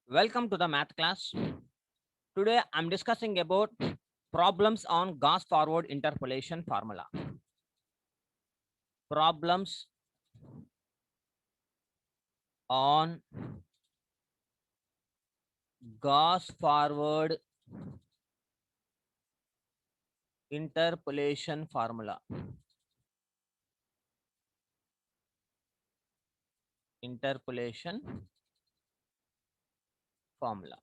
Welcome to the math class. Today I'm discussing about problems on Gauss forward interpolation formula. Problems on Gauss forward interpolation formula. Interpolation formula.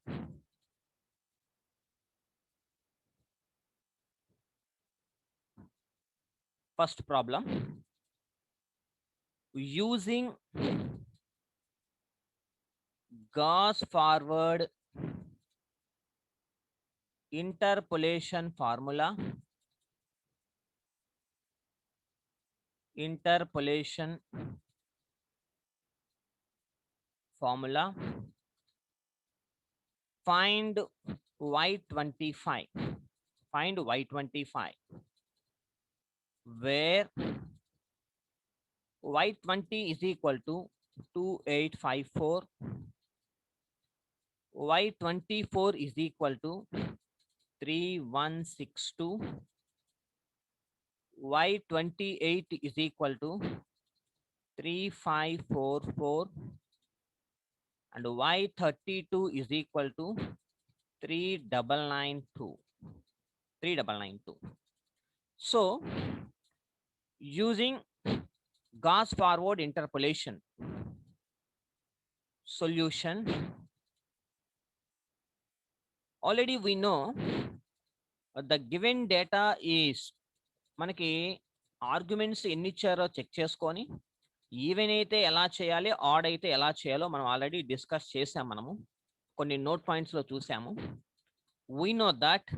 First problem. Using Gauss forward interpolation formula. Interpolation formula. Find y25. Find y25 where y20 is equal to 2854, y24 is equal to 3162, y28 is equal to 3544, and y32 is equal to 3992. So using Gauss forward interpolation solution, already we know the given data is మనకి arguments ఎన్ని ఇచ్చారో check చేసుకొని even అయితే ఎలా చేయాలి, add అయితే ఎలా చేయాలో మనం ఆల్రెడీ డిస్కస్ చేసాం. మనము కొన్ని నోట్ పాయింట్స్ లో చూసాము. We know that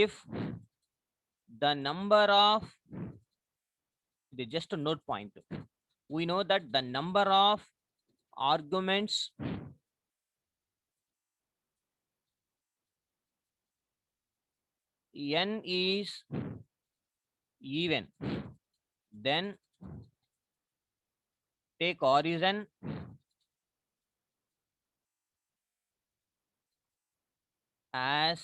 if the number of, ఇది just note point, we know that the number of arguments n is even, then take origin as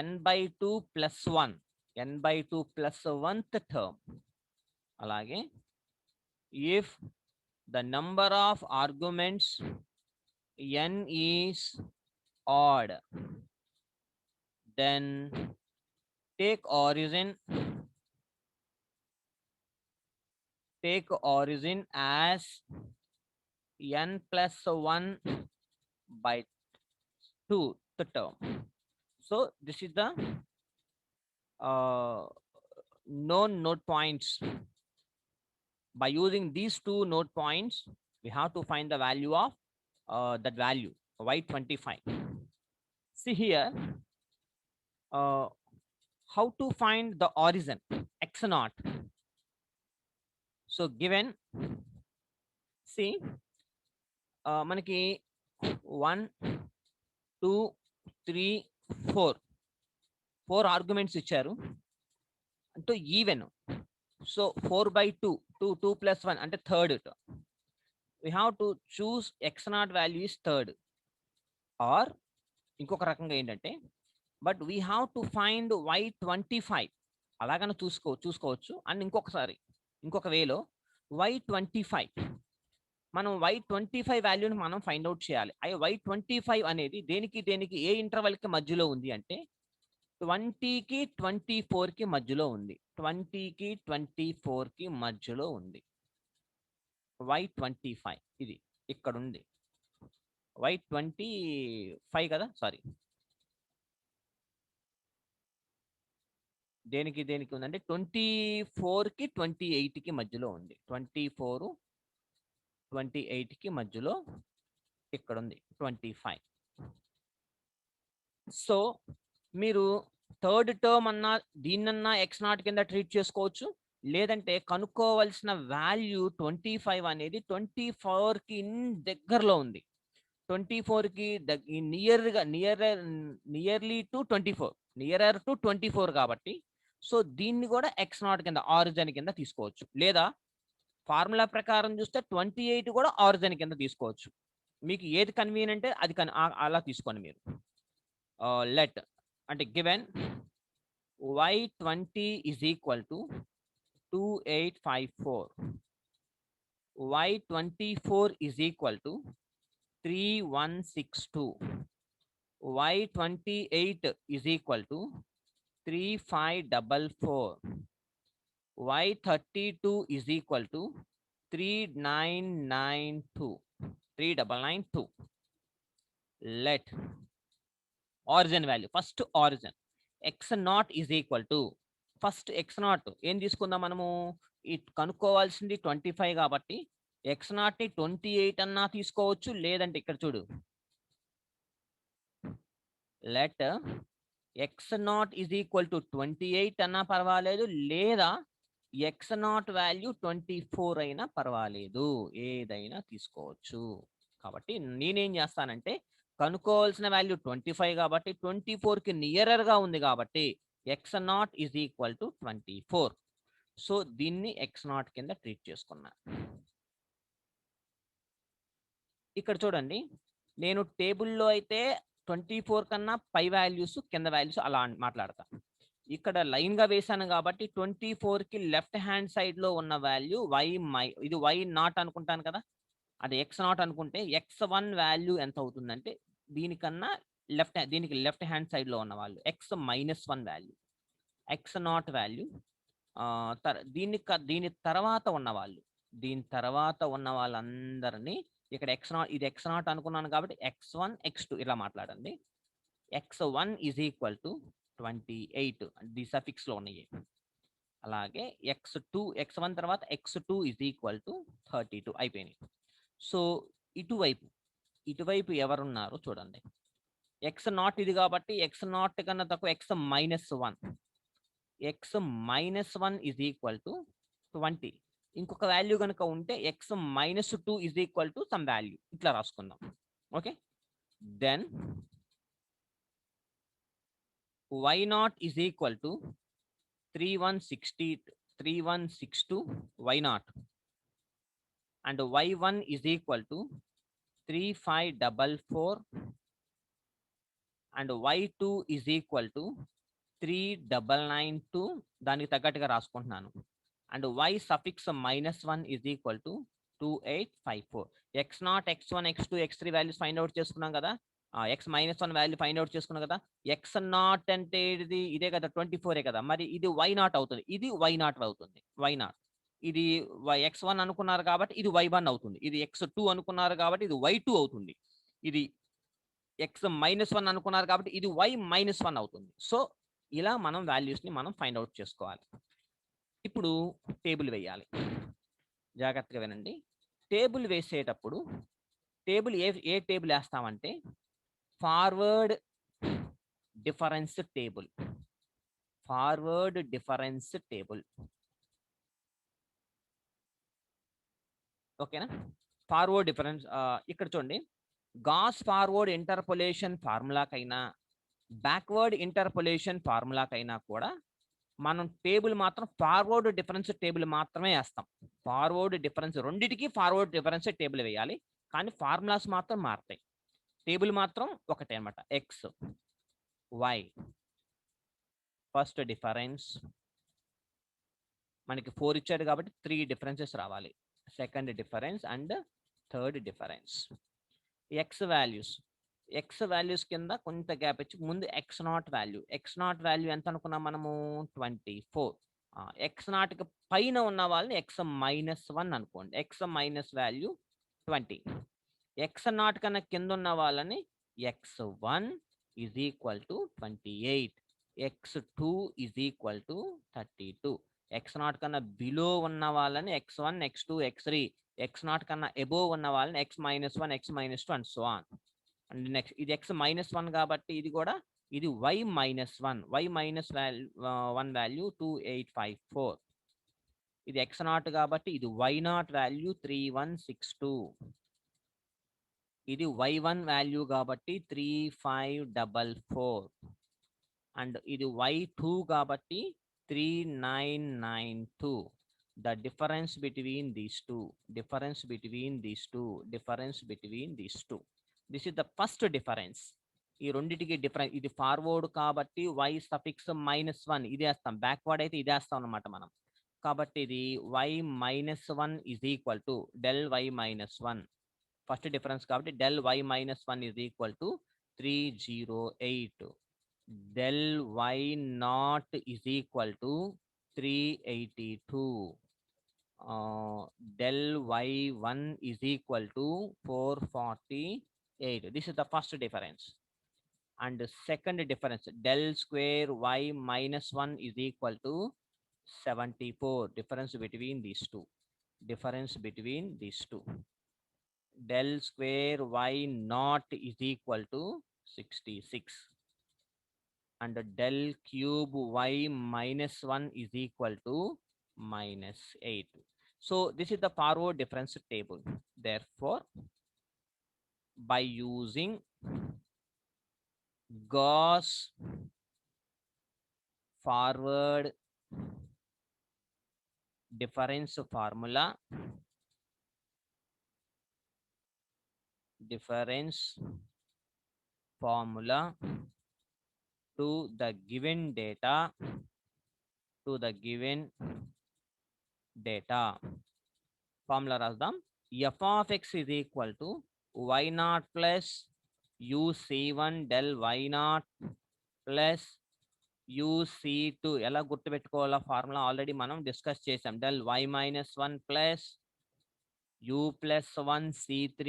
n by 2 plus 1, n by 2 plus 1th term. అలాగే if the number of arguments n is odd, then take origin as n plus 1 by 2 the term. So this is the known note points. By using these two note points, we have to find the value of that value y25. See here, how to find the origin x naught. So given, see, మనకి 1 2 3 4 arguments ఇచ్చారు అంటే even. So 4 by 2 2 plus 1 అంటే third. we have to choose x naught value is third, or ఇంకొక రకంగా ఏంటంటే but we have to find y25 అలాగనే చూసుకోవచ్చు. And ఇంకొక వేలో y25 మనం y25 వాల్యూని మనం ఫైండ్ అవుట్ చేయాలి. y25 అనేది దేనికి ఏ ఇంటర్వెల్కి మధ్యలో ఉంది అంటే 20కి 24కి మధ్యలో ఉంది. 20కి 24కి మధ్యలో ఉంది y25. ఇది ఇక్కడ ఉంది y25 కదా, సారీ, దేనికి ఉందంటే 24కి 28కి మధ్యలో ఉంది. 24 28కి మధ్యలో ఇక్కడ ఉంది 25. సో మీరు థర్డ్ టర్మ్ అన్నా దీన్నన్నా ఎక్స్ నాట్ కింద ట్రీట్ చేసుకోవచ్చు, లేదంటే కనుక్కోవలసిన వాల్యూ 25 అనేది 24కి దగ్గరలో ఉంది. 24కి నియర్లీ టు 24, నియరర్ టు 24 కాబట్టి సో దీన్ని కూడా ఎక్స్ నాట్ కింద ఆరిజిన్ కింద తీసుకోవచ్చు. లేదా ఫార్ములా ప్రకారం చూస్తే 28 కూడా ఆరిజిన్ కింద తీసుకోవచ్చు. మీకు ఏది కన్వీనియంట్ అది అలా తీసుకోండి మీరు. లెట్ అంటే given y20 is equal to 2854, y24 is equal to 3162, y28 is equal to 3544, y32 is equal to 3992. Let origin value, first origin x0 is equal to, first x0 ఏం తీసుకుందాం మనము, కనుక్కోవాల్సింది 25 కాబట్టి x0 ని 28 అన్నా తీసుకోవచ్చు, లేదంటే ఇక్కడ చూడు let x0 is equal to 28 అన్నా పర్వాలేదు, లేదా x0 వాల్యూ 24 అయినా పర్వాలేదు, ఏదైనా తీసుకోవచ్చు. కాబట్టి నేనేం చేస్తానంటే కనుక్కోవాల్సిన వాల్యూ 25 కాబట్టి 24కి నియరర్గా ఉంది కాబట్టి x0 is equal to 24. So దీన్ని x0 కింద ట్రీట్ చేసుకున్నా. ఇక్కడ చూడండి, నేను టేబుల్లో అయితే 24 కన్నా పై వాల్యూస్ కింద వాల్యూస్ అలా మాట్లాడతా. ఇక్కడ లైన్ గా వేసాను కాబట్టి 24కి లెఫ్ట్ హ్యాండ్ సైడ్ లో ఉన్న వాల్యూ ఇది y0 అనుకుంటాను కదా, అది x0 అనుకుంటే x1 వాల్యూ ఎంత అవుతుందంటే దీనికన్నా దీనికి లెఫ్ట్ హ్యాండ్ సైడ్ లో ఉన్న వాళ్ళు x-1 వాల్యూ, x0 వాల్యూ. దీని తర్వాత ఉన్న వాళ్ళు, దీని తర్వాత ఉన్న వాళ్ళందరినీ ఇక్కడ x0, ఇది x0 అనుకున్నాను కాబట్టి x1 x2 ఇలా మాట్లాడండి. x1 is equal to 28 the suffix లో ఉన్నాయి. అలాగే x1 తర్వాత x2 is equal to 32 అయిపోయినాయి. సో ఇటువైపు ఎవరున్నారో చూడండి, x0 ఇది కాబట్టి x0 కన్నా తక్కువ x-1, x-1 is equal to 20. ఇంకొక వాల్యూ కనుక ఉంటే x-2 is equal to some value, ఇట్లా రాసుకుందాం. Okay, then y0 is equal to 3162 y0, and y1 is equal to 3544, and y2 is equal to 3992, దానికి తగ్గట్టుగా రాసుకుంటున్నాను. And y suffix -1 is equal to 2854. x0, x1, x2, x3 values find out చేసుకున్నాం కదా, x-1 value find out చేసుకున్నాం కదా. x0 అంటే ఇదే కదా 24 కదా, మరి ఇది y0 అవుతుంది, ఇది y0 అవుతుంది. y0 ఇది x1 అనుకున్నారు కాబట్టి ఇది y1 అవుతుంది, ఇది x2 అనుకున్నారు కాబట్టి ఇది y2 అవుతుంది, ఇది x-1 అనుకున్నారు కాబట్టి ఇది y-1 అవుతుంది. సో ఇలా మనం వాల్యూస్ ని మనం ఫైండ్ అవుట్ చేసుకోవాలి. ఇప్పుడు టేబుల్ వేయాలి, జాగ్రత్తగా వినండి. టేబుల్ వేసేటప్పుడు ఏ టేబుల్ వేస్తామంటే forward difference table, forward difference table. ఓకేనా, ఫార్వర్డ్ డిఫరెన్స్. ఇక్కడ చూడండి, గాస్ ఫార్వర్డ్ ఇంటర్పోలేషన్ ఫార్ములాకైనా బ్యాక్వర్డ్ ఇంటర్పోలేషన్ ఫార్ములాకైనా కూడా మనం టేబుల్ మాత్రం ఫార్వర్డ్ డిఫరెన్స్ టేబుల్ మాత్రమే వేస్తాం. ఫార్వర్డ్ డిఫరెన్స్ రెండిటికి ఫార్వర్డ్ డిఫరెన్స్ టేబుల్ వేయాలి, కానీ ఫార్ములాస్ మాత్రం మారుతాయి, టేబుల్ మాత్రం ఒకటే అనమాట. ఎక్స్ వై ఫస్ట్ డిఫరెన్స్ మనకి 4 ఇచ్చాడు కాబట్టి 3 డిఫరెన్సెస్ రావాలి, second difference and third difference. X values కింద కొంత గ్యాప్ ఇచ్చి ముందు x0 వాల్యూ ఎంత అనుకున్నాం మనము 24. x0కి పైన ఉన్న వాళ్ళని x-1 అనుకోండి, x- వాల్యూ 20. x0 కన్నా కింద ఉన్న వాళ్ళని x1 is equal to 28, x2 is equal to 32. x0 కన్నా బిలో ఉన్న వాళ్ళని x1, x2, x3, x0 కన్నా అబోవ్ ఉన్న వాళ్ళని x-1, x-2 and so on. And next ఇది x-1 కాబట్టి ఇది కూడా ఇది y-1 వాల్యూ 2854. ఇది x0 కాబట్టి ఇది y0 వాల్యూ 3162. ఇది y1 వాల్యూ కాబట్టి 3544. అండ్ ఇది y2 కాబట్టి 3992. the difference between these two, difference between these two, difference between these two. This is the first difference. ఈ రెండిటికి డిఫరెన్స్, ఇది ఫార్వర్డ్ కాబట్టి y సఫిక్స్ -1 ఇది వేస్తాం, బ్యాక్వర్డ్ అయితే ఇది వేస్తాం అనమాట మనం. కాబట్టి ఇది y -1 is equal to del y -1. First difference కాబట్టి del y -1 is equal to 308. Del y naught is equal to 382. Del y1 is equal to 448. This is the first difference. And the second difference, del square y -1 is equal to 74. Difference between these two. Difference between these two. Del square y naught is equal to 66. And del cube y -1 is equal to -8. So this is the forward difference table. Therefore, by using Gauss forward difference formula, to the given data, formula rasdam. F of x is equal to y naught plus uc1 del y naught plus uc2. ఎలా గుర్తుపెట్టుకోవాలా formula already మనం discuss చేసాం. del y -1 plus u plus 1 c3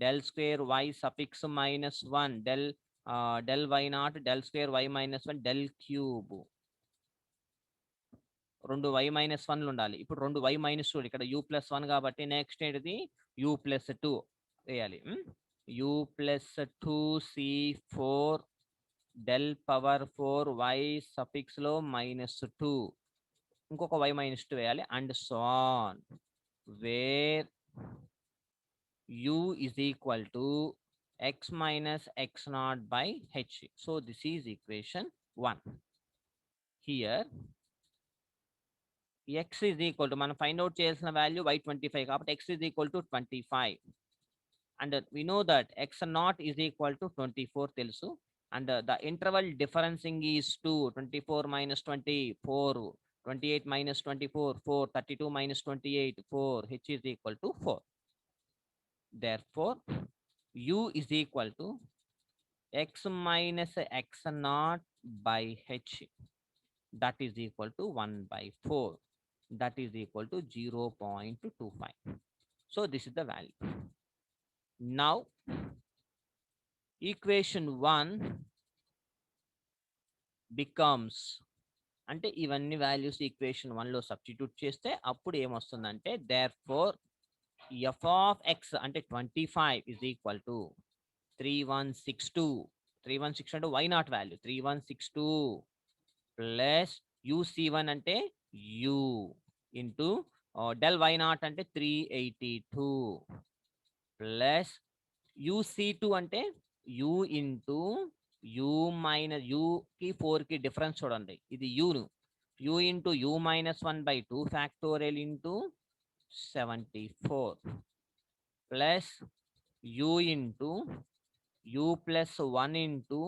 del square y suffix -1 del y naught del square y -1 del cube. రెండు y -1లు ఉండాలి. ఇప్పుడు రెండు y -2 ఇక్కడ u plus 1 కాబట్టి next ఏంటిది u plus 2 వేయాలి. u plus 2c4 del power 4 y suffix లో -2 ఇంకొక y -2 వేయాలి. And so on wear u is equal to x minus x naught by h. So this is equation 1. Here x is equal to మనం find out చేయాల్సిన value y25 కాబట్టి x is equal to 25. And we know that x naught is equal to 24 తెలుసు. And the interval differencing is 2, 24 minus 24, 28 minus 24, 4, 32 minus 28, 4, h is equal to 4. Therefore, u is equal to x minus x naught by h. That is equal to 1 by 4. That is equal to 0.25. So this is the value. Now, equation 1 becomes, అంటే ఇవన్నీ values equation 1లో substitute చేస్తే అప్పుడు ఏమొస్తుందంటే therefore f of x అంటే 25 is equal to 3162 అంటే y naught value 3162 plus uc1 అంటే u into del y naught అంటే 382 plus uc2 అంటే u into u minus u కి 4 కి డిఫరెన్స్ చూడండి, ఇది u into u -1 by 2 factorial into 74 plus u into u plus 1 into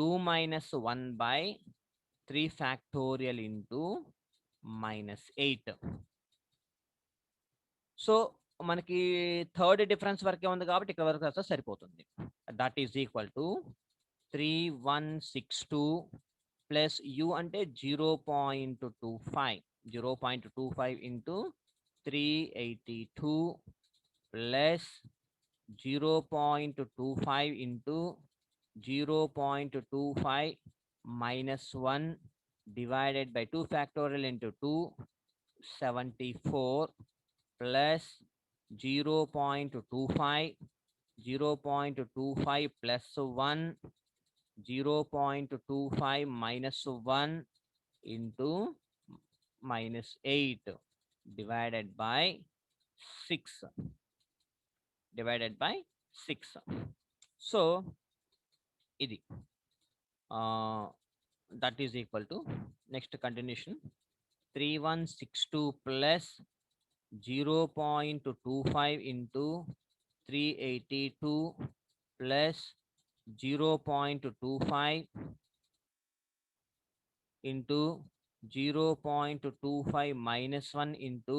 u -1 by 3 factorial into -8. So మనకి third difference వరకే ఉంది కాబట్టి ఇక్కడ వరకు వస్తే సరిపోతుంది. That is equal to 3162 plus u అంటే 0.25 into 382 plus 0.25 into 0.25 minus 1 divided by 2 factorial into 2, 74 plus 0.25 plus 1, 0.25 minus 1 into -8 divided by 6. So ఇది that is equal to next continuation 3162 plus 0.25 into 382 plus 0.25 into 0.25 minus 1 into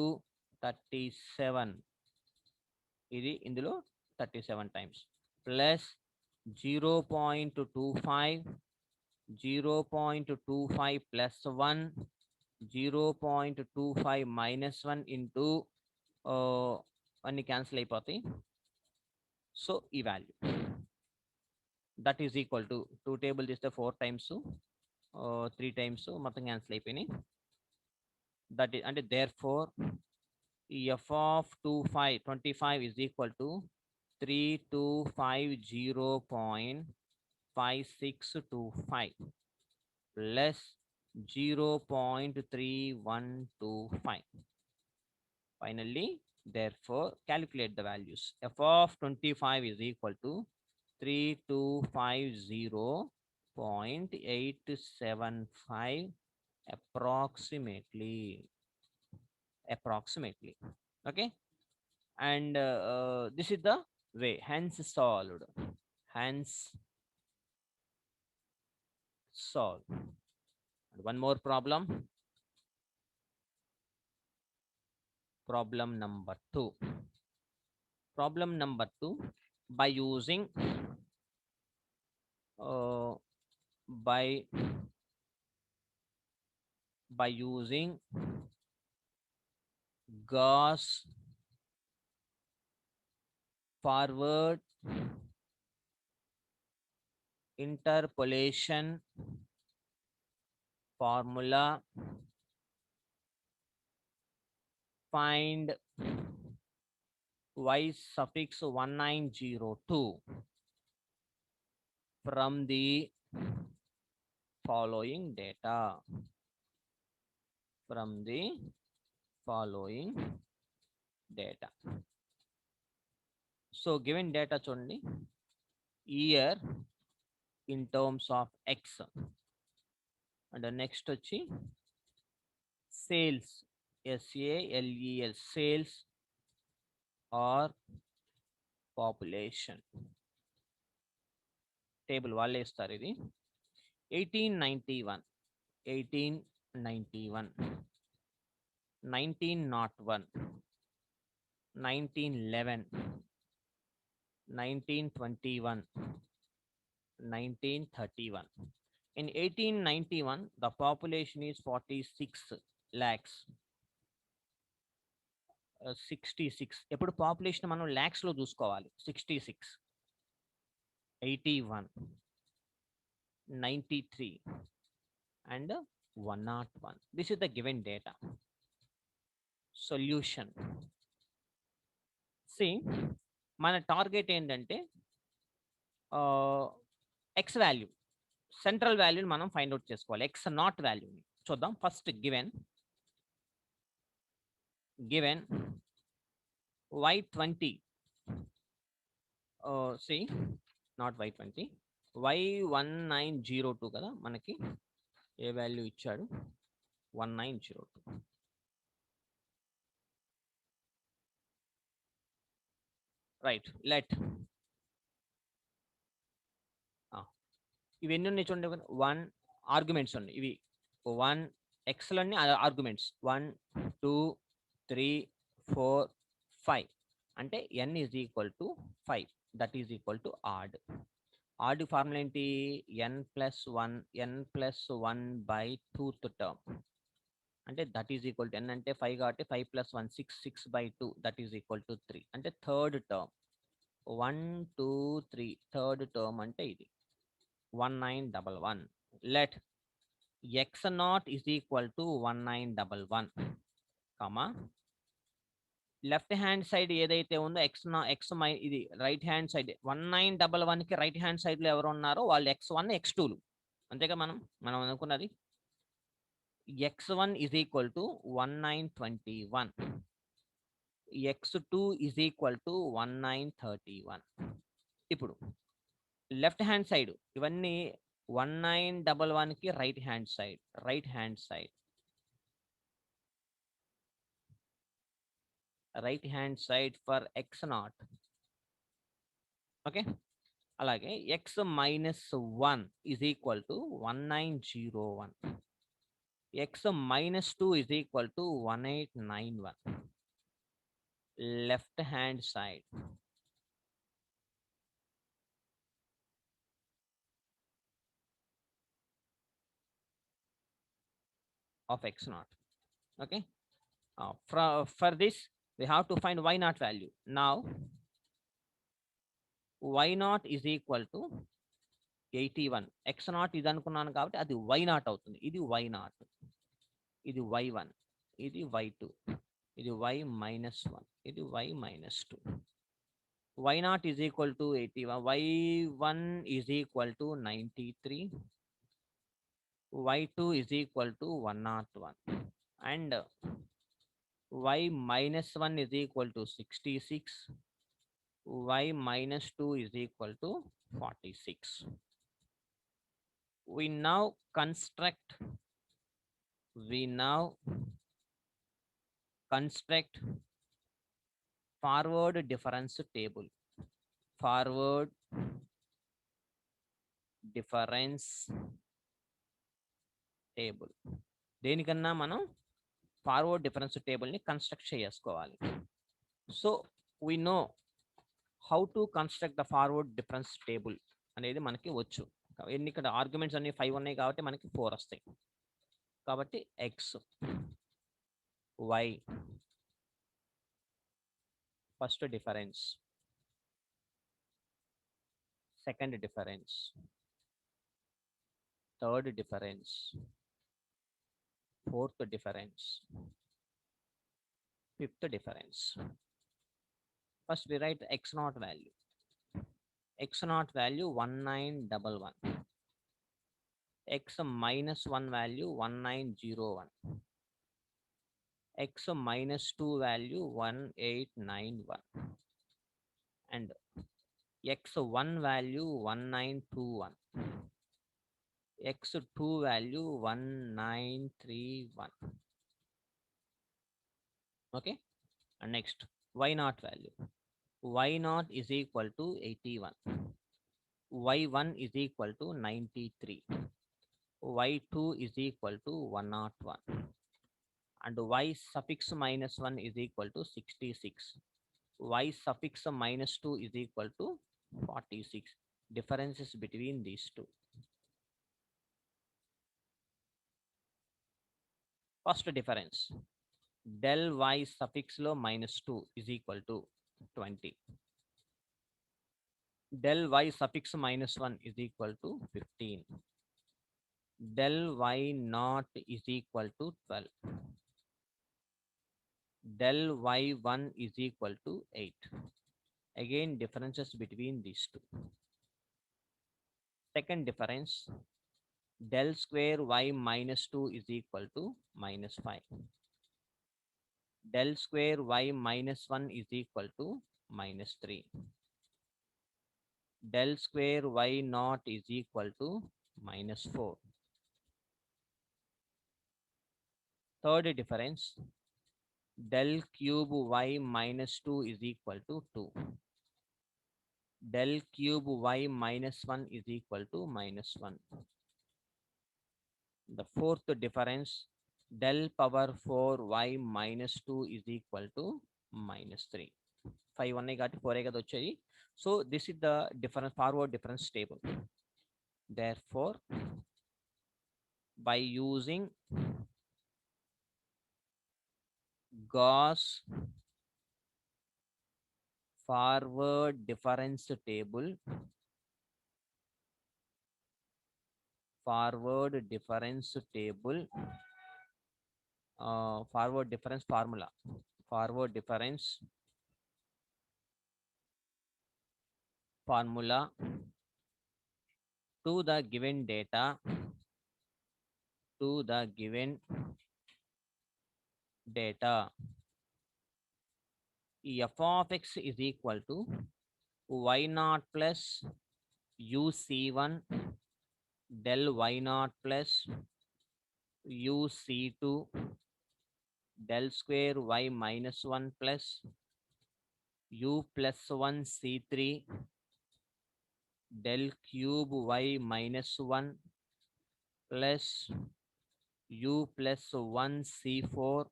37. ఇది ఇందులో 37 times plus 0.25 0.25 plus 1 0.25 minus 1 into అన్ని cancel అయిపోతాయి. So ఈ value that is equal to 2 table తీస్తే 4 times 3 times మొత్తం cancel అయిపోయినాయి. That is అంటే there four f of 25 is equal to 3250.5625 plus 0.3125. Finally, therefore, calculate the values. F of 25 is equal to 3250.875 approximately. Okay, and this is the way, hence solved. And one more problem number 2. Problem number 2, by using by using Gauss forward interpolation formula, find y suffix 1902 from the following data. So given data చూడండి, year in terms of x, and the next వచ్చి sales, SALEL, sales or population. Table వాళ్ళే ఇస్తారు. ఇది 1891, 1901, 1911, 1921, 1931. In 1891, the population is 46 lakhs. 66. ఎప్పుడు population మనం lakhs లో చూసుకోవాలి. 66, 81, 93 and 101. This is the given data. Solution. See, మన టార్గెట్ ఏంటంటే x వాల్యూ, సెంట్రల్ వాల్యూని మనం ఫైండ్ అవుట్ చేసుకోవాలి. x నాట్ వాల్యూని చూద్దాం. First given y20, see, not y20, y1902 కదా, మనకి ఏ వాల్యూ ఇచ్చాడు, 1902. రైట్, లెట్ ఇవన్నీ ఉన్నాయి చూడండి. 1 ఆర్గ్యుమెంట్స్ ఉన్నాయి. ఇవి 1 ఎక్స్లన్నీ ఆర్గ్యుమెంట్స్, 1 2 3 4 5 అంటే n is equal to 5. That is equal to odd. Odd formula ఏంటి, n+1 బై 2th టర్మ్, అంటే that is equal to n అంటే 5 కాబట్టి 5 + 1 6 by 2 that is equal to 3. అంటే థర్డ్ టర్మ్ 1 2 3 థర్డ్ టర్మ్ అంటే ఇది 1911. Let x0 is equal to 1911, comma, left hand side ఏదైతే ఉందో x ఇది రైట్ హ్యాండ్ సైడ్ 1911 కి రైట్ హ్యాండ్ సైడ్ లో ఎవరు ఉన్నారో వాళ్ళు x1 x2లు, అంతేగా మనం అనుకున్నది. x1 is equal to 1921, x2 is equal to 1931. ఇప్పుడు లెఫ్ట్ హ్యాండ్ సైడ్ ఇవన్నీ 1911 కి right hand side right hand side for x naught. Okay, అలాగే x minus 1 is equal to 1901. X minus 2 is equal to 1891. Left hand side. Of x naught. Okay. For this, we have to find y naught value. Now, y naught is equal to 81. X naught is అనుకున్నాను కాబట్టి అది y naught అవుతుంది. ఇది y naught. ఇది y1. ఇది y2. ఇది y minus 1. ఇది y minus 2. Y naught is equal to 81. Y1 is equal to 93. Y2 is equal to 101. And y minus 1 is equal to 66. Y minus 2 is equal to 46. We now construct forward difference table. Forward difference table. దేనికన్నా మనం forward difference టేబుల్ని construct చేసుకోవాలి. So we know how to construct the forward difference table అనేది మనకి వచ్చు. ఎన్ని ఇక్కడ arguments అన్ని 5 ఉన్నాయి కాబట్టి మనకి 4 వస్తాయి. కాబట్టి x y first difference, second difference, third difference, fourth difference, fifth difference. First we write x naught value. X naught value 1911. X minus 1 value 1901. X minus 2 value 1891. And x1 value 1921. X2 value 1931. Okay, and next y naught value. Y naught is equal to 81. Y1 is equal to 93. Y2 is equal to 101. And y suffix minus 1 is equal to 66. Y suffix minus 2 is equal to 46. Differences between these two. First difference, del y suffix lo minus 2 is equal to 20. Del y suffix minus 1 is equal to 15. Del y naught is equal to 12. Del y1 is equal to 8. Again, differences between these two. Second difference, del square y minus 2 is equal to minus 5. Del square y minus 1 is equal to minus 3. Del square y naught is equal to minus 4. Third difference, del cube y minus 2 is equal to 2. Del cube y minus 1 is equal to minus 1. The fourth difference, del power 4 y minus 2 is equal to minus 3. 5 ఉన్నాయి కాబట్టి 4 కదా వచ్చేది. So this is the difference, forward difference table. Therefore, by using Gauss forward difference table, forward difference formula, forward difference formula to the given data, f of x is equal to y naught plus uc1 del y naught plus uc2 del square y minus 1 plus u plus 1 c3 del cube y minus 1 plus u plus 1 c4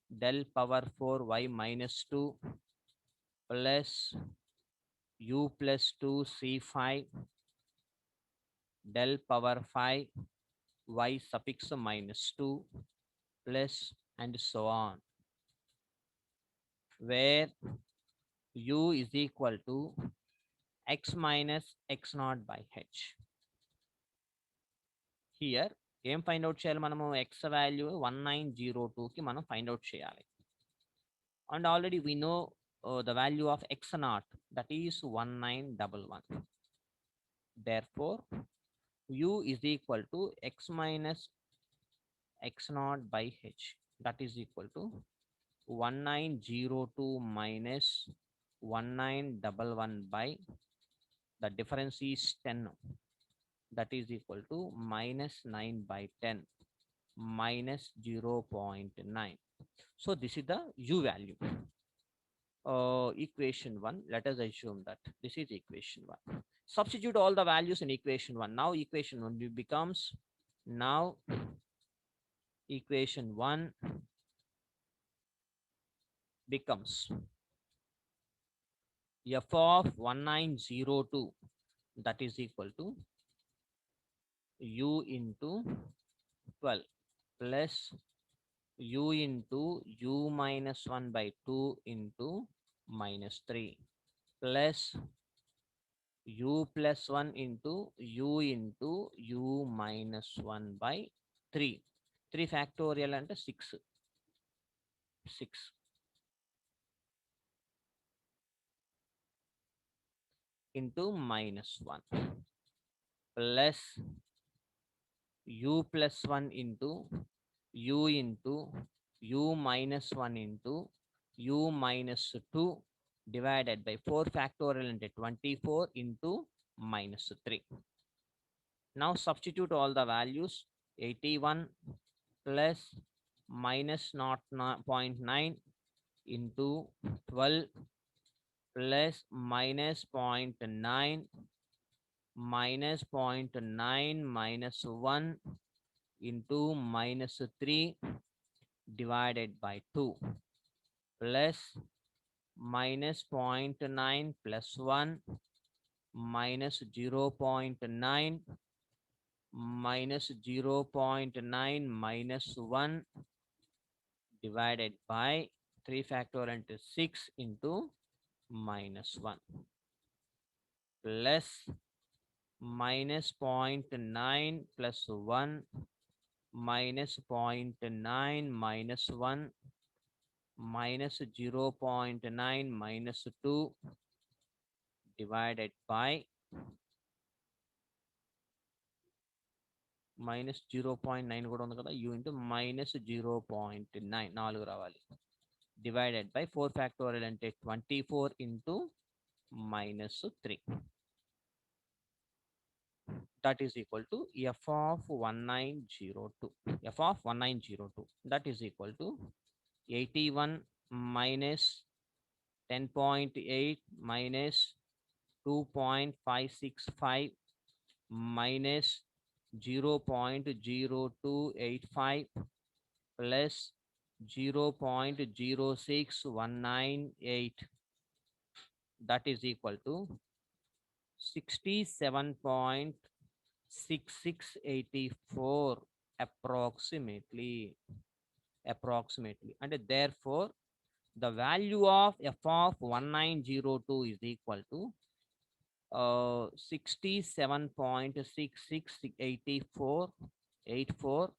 del power 4 y minus 2 plus u plus 2 c5 del power 5 y suffix minus 2 plus and so on, where u is equal to x minus x naught by h. Here ఏం find out చేయాలి మనము x value 1902 కి మనం find out చేయాలి. And already we know the value of x naught, that is 1911. Therefore u is equal to x minus x naught by h, that is equal to 1902 minus 1911 by, the difference is 10, that is equal to minus 9 by 10 minus 0.9. So this is the u value. Equation 1, let us assume that this is equation 1. Substitute all the values in equation 1. Now equation 1 becomes, now equation 1 becomes f of 1902, that is equal to u into 12 plus u into u minus 1 by 2 into minus 3 plus u plus 1 into u minus 1 by 3. 3 factorial and 6. 6 into minus 1 plus u plus 1 into u minus 1 into u minus 2 divided by 4 factorial into 24 into minus 3. Now substitute all the values. 81 plus minus 0.9 into 12 plus minus 0.9 minus 0.9 minus 1 into minus 3 divided by 2 plus minus 0.9 plus 1 minus 0.9 minus 0.9 minus 1 divided by 3 factorial into 6 into minus 1 plus minus 0.9 plus 1 minus 0.9 minus 1 minus 0.9 minus 2 divided by minus 0.9 కూడా ఉంది కదా, u into minus 0.9 4 రావాలి, divided by 4 factorial అంటే 24 into minus 3. That is equal to f of 1902. F of 1902, that is equal to 81 minus 10.8 minus 2.565 minus 0.0285 plus 0.06198, that is equal to 67.6684 approximately. And therefore the value of f of 1902 is equal to 67.6684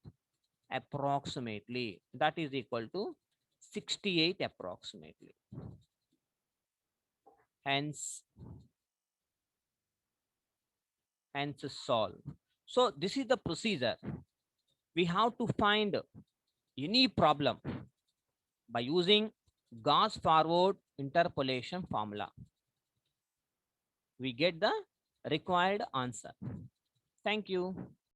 approximately, that is equal to 68 approximately. Hence solve. So this is the procedure. We have to find any problem by using Gauss forward interpolation formula. We get the required answer. Thank you.